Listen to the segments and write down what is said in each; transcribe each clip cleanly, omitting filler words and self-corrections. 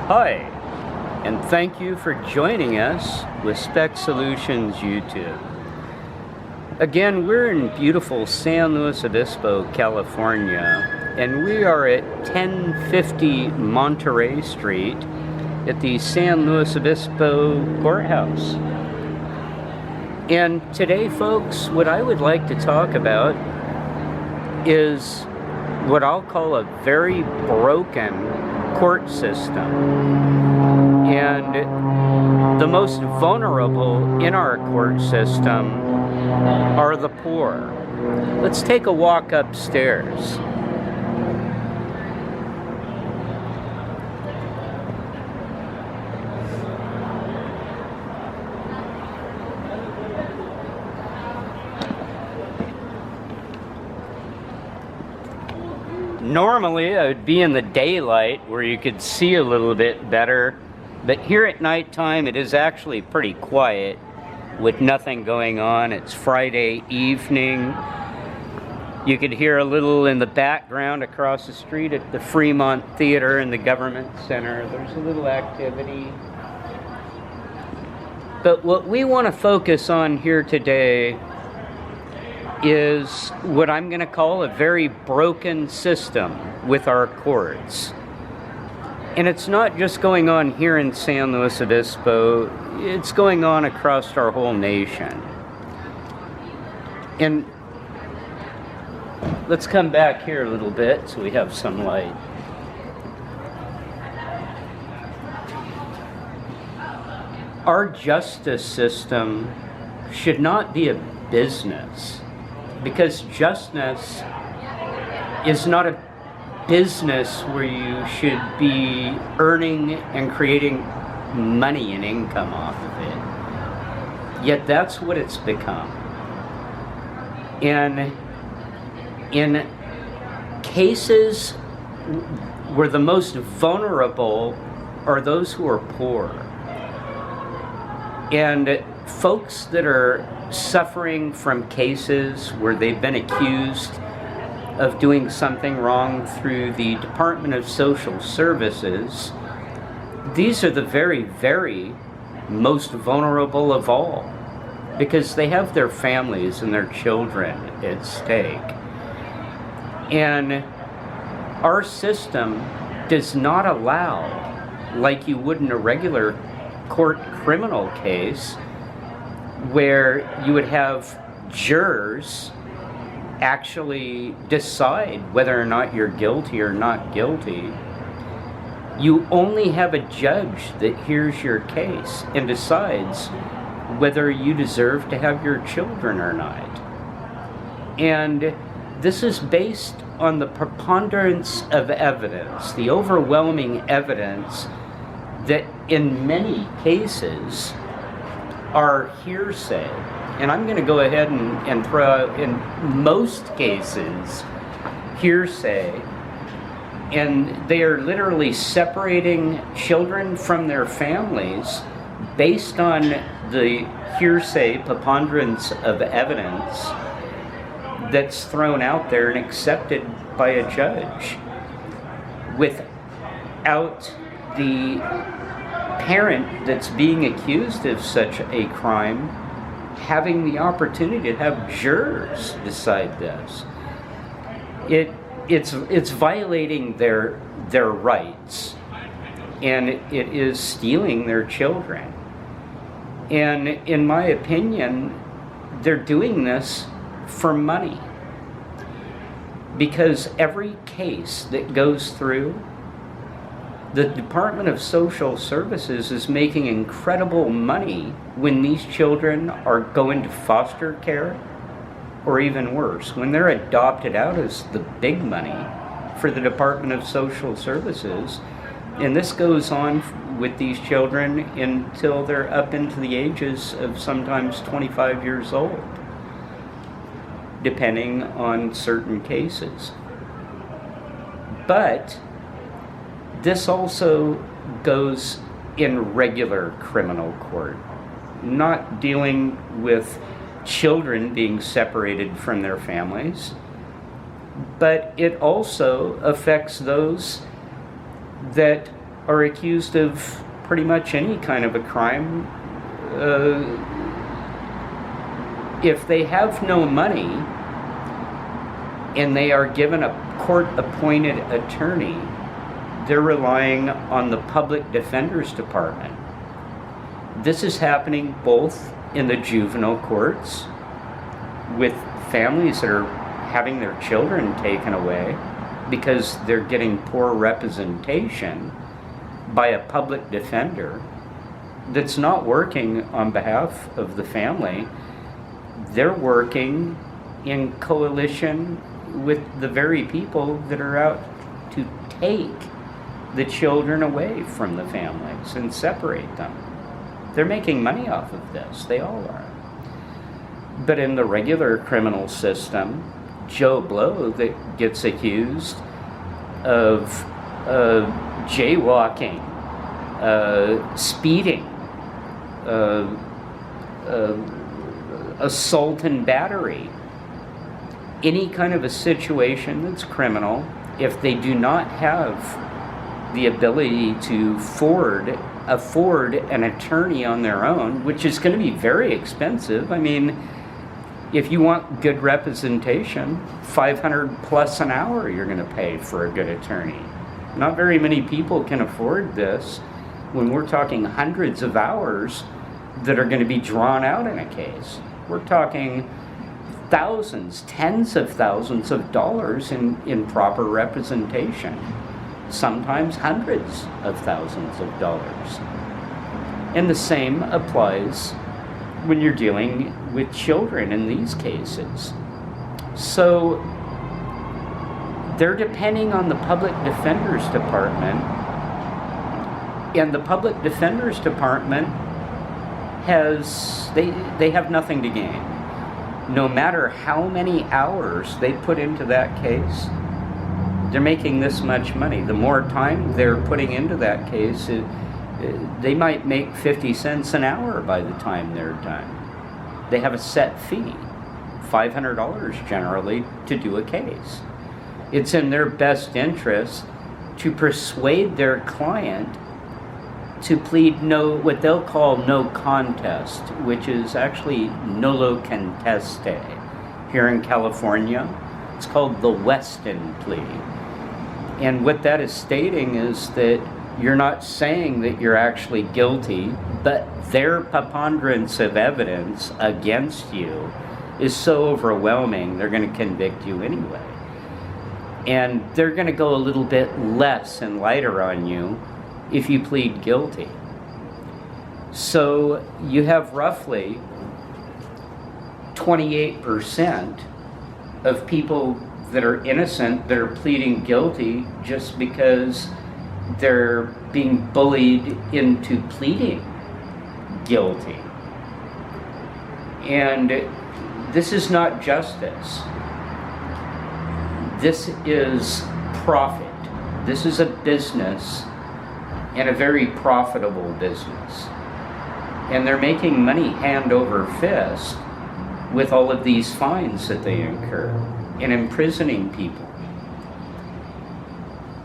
Hi, and thank you for joining us with Specht Solutions YouTube. Again, we're in beautiful San Luis Obispo, California, and we are at 1050 Monterey Street at the San Luis Obispo Courthouse. And today, folks, what I would like to talk about is what I'll call a very broken court system. And the most vulnerable in our court system are the poor. Let's take a walk upstairs. Normally, I would be in the daylight where you could see a little bit better, but here at nighttime it is actually pretty quiet with nothing going on. It's Friday evening. You could hear a little in the background across the street at the Fremont Theater and the Government Center. There's a little activity. But what we want to focus on here today is what I'm going to call a very broken system with our courts. And it's not just going on here in San Luis Obispo, it's going on across our whole nation. And let's come back here a little bit so we have some light. Our justice system should not be a business, because justice is not a business where you should be earning and creating money and income off of it. Yet that's what it's become. And in cases where the most vulnerable are those who are poor, and folks that are suffering from cases where they've been accused of doing something wrong through the Department of Social Services, these are the very, very most vulnerable of all, because they have their families and their children at stake. And our system does not allow, like you would in a regular court criminal case, where you would have jurors actually decide whether or not you're guilty or not guilty. You only have a judge that hears your case and decides whether you deserve to have your children or not. And this is based on the preponderance of evidence, the overwhelming evidence that in many cases are hearsay. And I'm going to go ahead and throw out, in most cases, hearsay. And they are literally separating children from their families based on the hearsay preponderance of evidence that's thrown out there and accepted by a judge, without the parent that's being accused of such a crime having the opportunity to have jurors decide this. It's violating their rights, and it is stealing their children. And in my opinion, they're doing this for money, because every case that goes through, the Department of Social Services is making incredible money when these children are going to foster care, or even worse, when they're adopted out as the big money for the Department of Social Services. And this goes on with these children until they're up into the ages of sometimes 25 years old, depending on certain cases. But this also goes in regular criminal court, not dealing with children being separated from their families, but it also affects those that are accused of pretty much any kind of a crime. If they have no money and they are given a court-appointed attorney, they're relying on the public defender's department. This is happening both in the juvenile courts with families that are having their children taken away because they're getting poor representation by a public defender that's not working on behalf of the family. They're working in coalition with the very people that are out to take the children away from the families and separate them. They're making money off of this. They all are. But in the regular criminal system, Joe Blow that gets accused of jaywalking, speeding, assault and battery, any kind of a situation that's criminal, if they do not have the ability to afford an attorney on their own, which is going to be very expensive. I mean, if you want good representation, $500 plus an hour you're going to pay for a good attorney. Not very many people can afford this when we're talking hundreds of hours that are going to be drawn out in a case. We're talking thousands, tens of thousands of dollars in proper representation. Sometimes hundreds of thousands of dollars. And the same applies when you're dealing with children in these cases. So they're depending on the public defender's department, and the public defender's department they have nothing to gain. No matter how many hours they put into that case, they're making this much money. The more time they're putting into that case, they might make 50 cents an hour by the time they're done. They have a set fee, $500 generally, to do a case. It's in their best interest to persuade their client to plead what they'll call no contest, which is actually nolo conteste. Here in California, it's called the Weston plea. And what that is stating is that you're not saying that you're actually guilty, but their preponderance of evidence against you is so overwhelming, they're going to convict you anyway. And they're going to go a little bit less and lighter on you if you plead guilty. So you have roughly 28% of people that are innocent that are pleading guilty just because they're being bullied into pleading guilty. And this is not justice. This is profit. This is a business, and a very profitable business. And they're making money hand over fist with all of these fines that they incur and imprisoning people.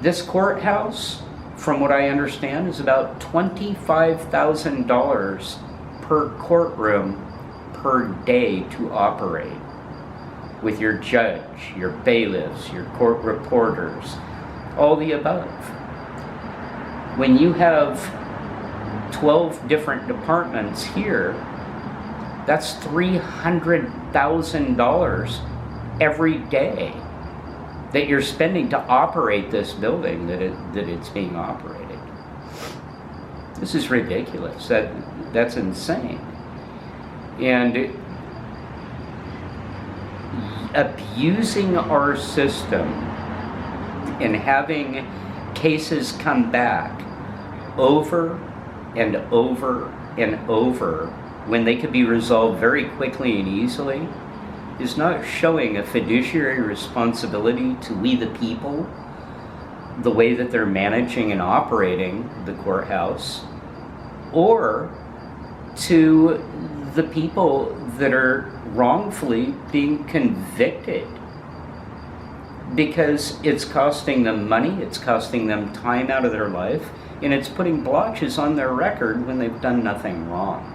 This courthouse, from what I understand, is about $25,000 per courtroom per day to operate, with your judge, your bailiffs, your court reporters, all the above. When you have 12 different departments here, that's $300,000 every day that you're spending to operate this building that it's being operated. This is ridiculous. That's insane. And abusing our system and having cases come back over and over and over when they could be resolved very quickly and easily is not showing a fiduciary responsibility to we the people, the way that they're managing and operating the courthouse, or to the people that are wrongfully being convicted because it's costing them money, it's costing them time out of their life, and it's putting blotches on their record when they've done nothing wrong.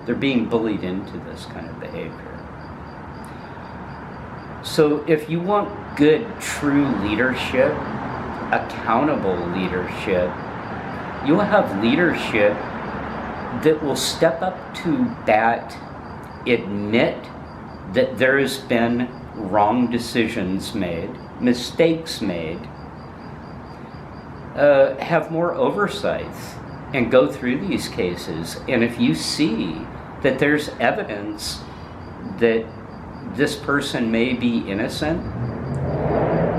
They're being bullied into this kind of behavior. So if you want good, true leadership, accountable leadership, you'll have leadership that will step up to bat, admit that there has been wrong decisions made, mistakes made, have more oversight and go through these cases. And if you see that there's evidence that this person may be innocent,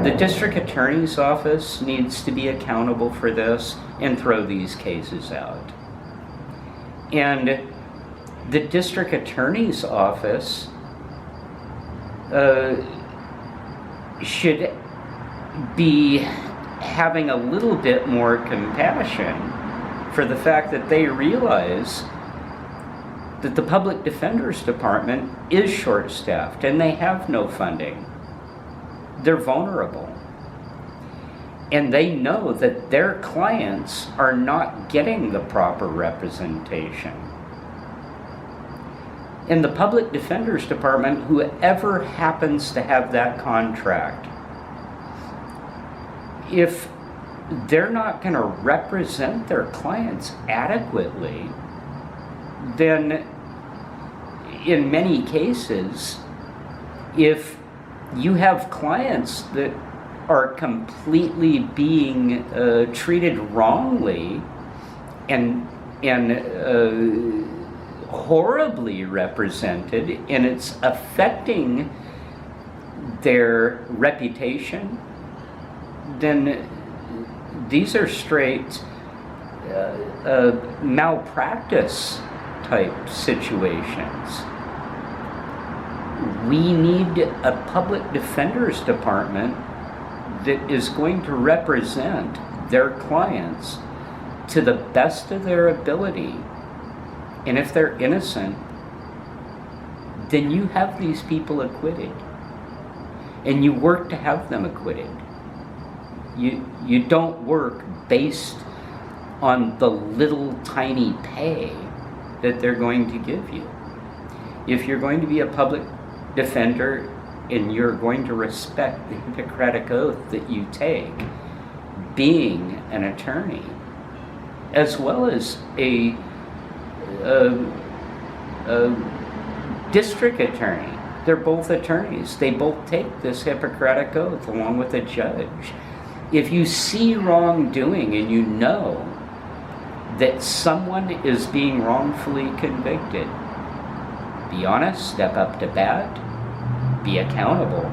the district attorney's office needs to be accountable for this and throw these cases out. And the district attorney's office should be having a little bit more compassion for the fact that they realize that the public defender's department is short-staffed and they have no funding. They're vulnerable. And they know that their clients are not getting the proper representation. In the public defender's department, whoever happens to have that contract, if they're not going to represent their clients adequately, then in many cases, if you have clients that are completely being treated wrongly and horribly represented, and it's affecting their reputation, then these are straight malpractice type situations. We need a public defender's department that is going to represent their clients to the best of their ability. And if they're innocent, then you have these people acquitted. And you work to have them acquitted. You don't work based on the little tiny pay that they're going to give you. If you're going to be a public defender and you're going to respect the Hippocratic Oath that you take, being an attorney, as well as a district attorney. They're both attorneys. They both take this Hippocratic Oath along with a judge. If you see wrongdoing and you know that someone is being wrongfully convicted, be honest, step up to bat, be accountable,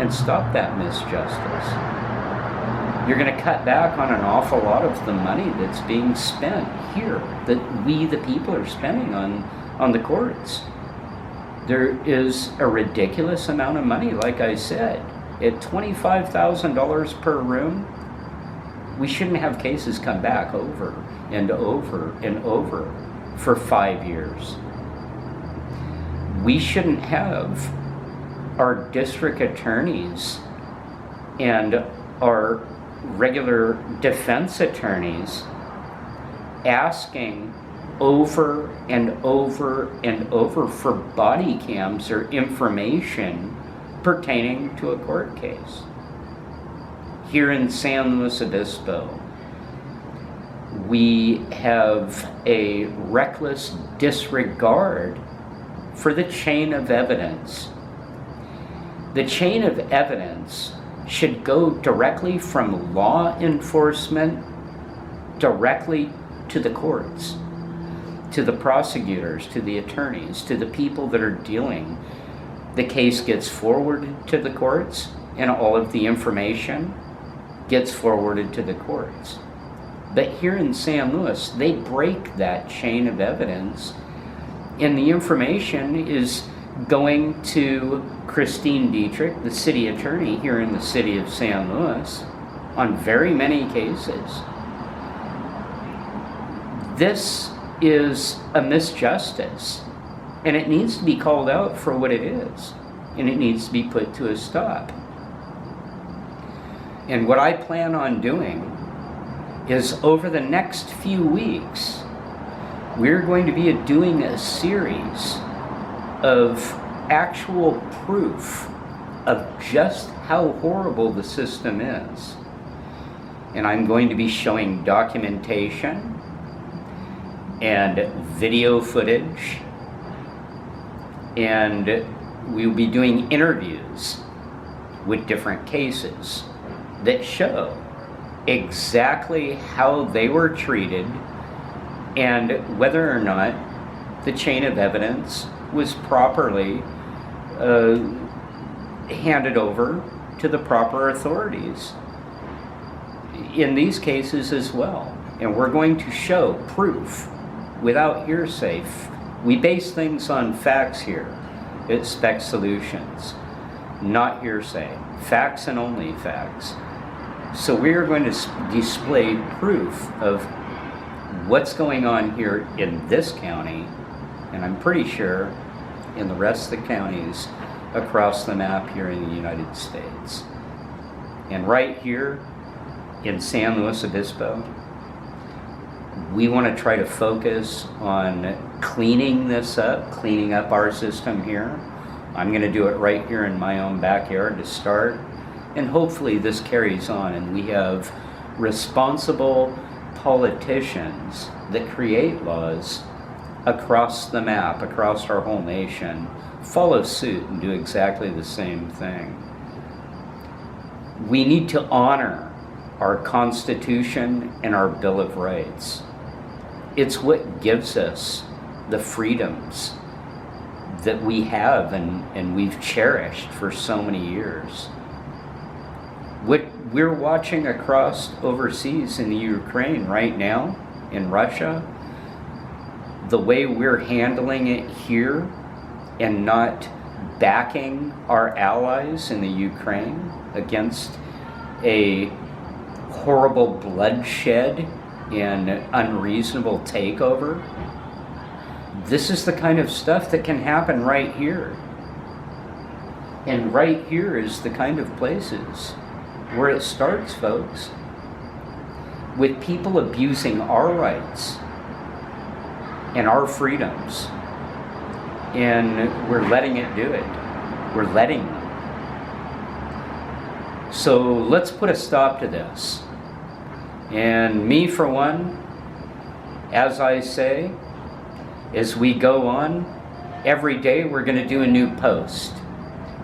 and stop that misjustice. You're going to cut back on an awful lot of the money that's being spent here, that we, the people, are spending on the courts. There is a ridiculous amount of money, like I said. At $25,000 per room, we shouldn't have cases come back over and over and over for 5 years. We shouldn't have our district attorneys and our regular defense attorneys asking over and over and over for body cams or information pertaining to a court case. Here in San Luis Obispo, we have a reckless disregard for the chain of evidence. The chain of evidence should go directly from law enforcement directly to the courts, to the prosecutors, to the attorneys, to the people that are dealing. The case gets forwarded to the courts, and all of the information gets forwarded to the courts. But here in San Luis, they break that chain of evidence, and the information is going to Christine Dietrich, the city attorney here in the city of San Luis, on very many cases. This is a misjustice, and it needs to be called out for what it is, and it needs to be put to a stop. And what I plan on doing is over the next few weeks, we're going to be doing a series of actual proof of just how horrible the system is. And I'm going to be showing documentation and video footage, and we'll be doing interviews with different cases that show exactly how they were treated and whether or not the chain of evidence was properly handed over to the proper authorities in these cases as well. And we're going to show proof without hearsay. We base things on facts here at Specht Solutions, not hearsay, facts and only facts. So we are going to display proof of what's going on here in this county, and I'm pretty sure in the rest of the counties across the map here in the United States. And right here in San Luis Obispo, we want to try to focus on cleaning this up, cleaning up our system here. I'm going to do it right here in my own backyard to start, and hopefully this carries on and we have responsible politicians that create laws across the map, across our whole nation, follow suit and do exactly the same thing. We need to honor our Constitution and our Bill of Rights. It's what gives us the freedoms that we have and we've cherished for so many years. What we're watching across overseas in the Ukraine right now, in Russia, the way we're handling it here and not backing our allies in the Ukraine against a horrible bloodshed and unreasonable takeover. This is the kind of stuff that can happen right here. And right here is the kind of places where it starts, folks, with people abusing our rights and our freedoms. And we're letting it do it. We're letting them. So let's put a stop to this. And me, for one, as I say, as we go on, every day we're going to do a new post.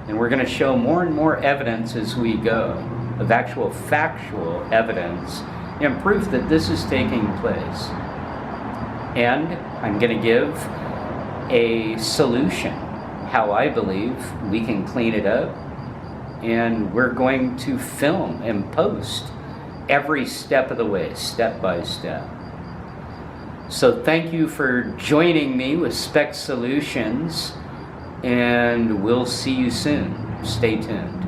And we're going to show more and more evidence as we go, of actual factual evidence and proof that this is taking place. And I'm going to give a solution, how I believe we can clean it up. And we're going to film and post every step of the way, step by step. So thank you for joining me with Specht Solutions, and we'll see you soon. Stay tuned.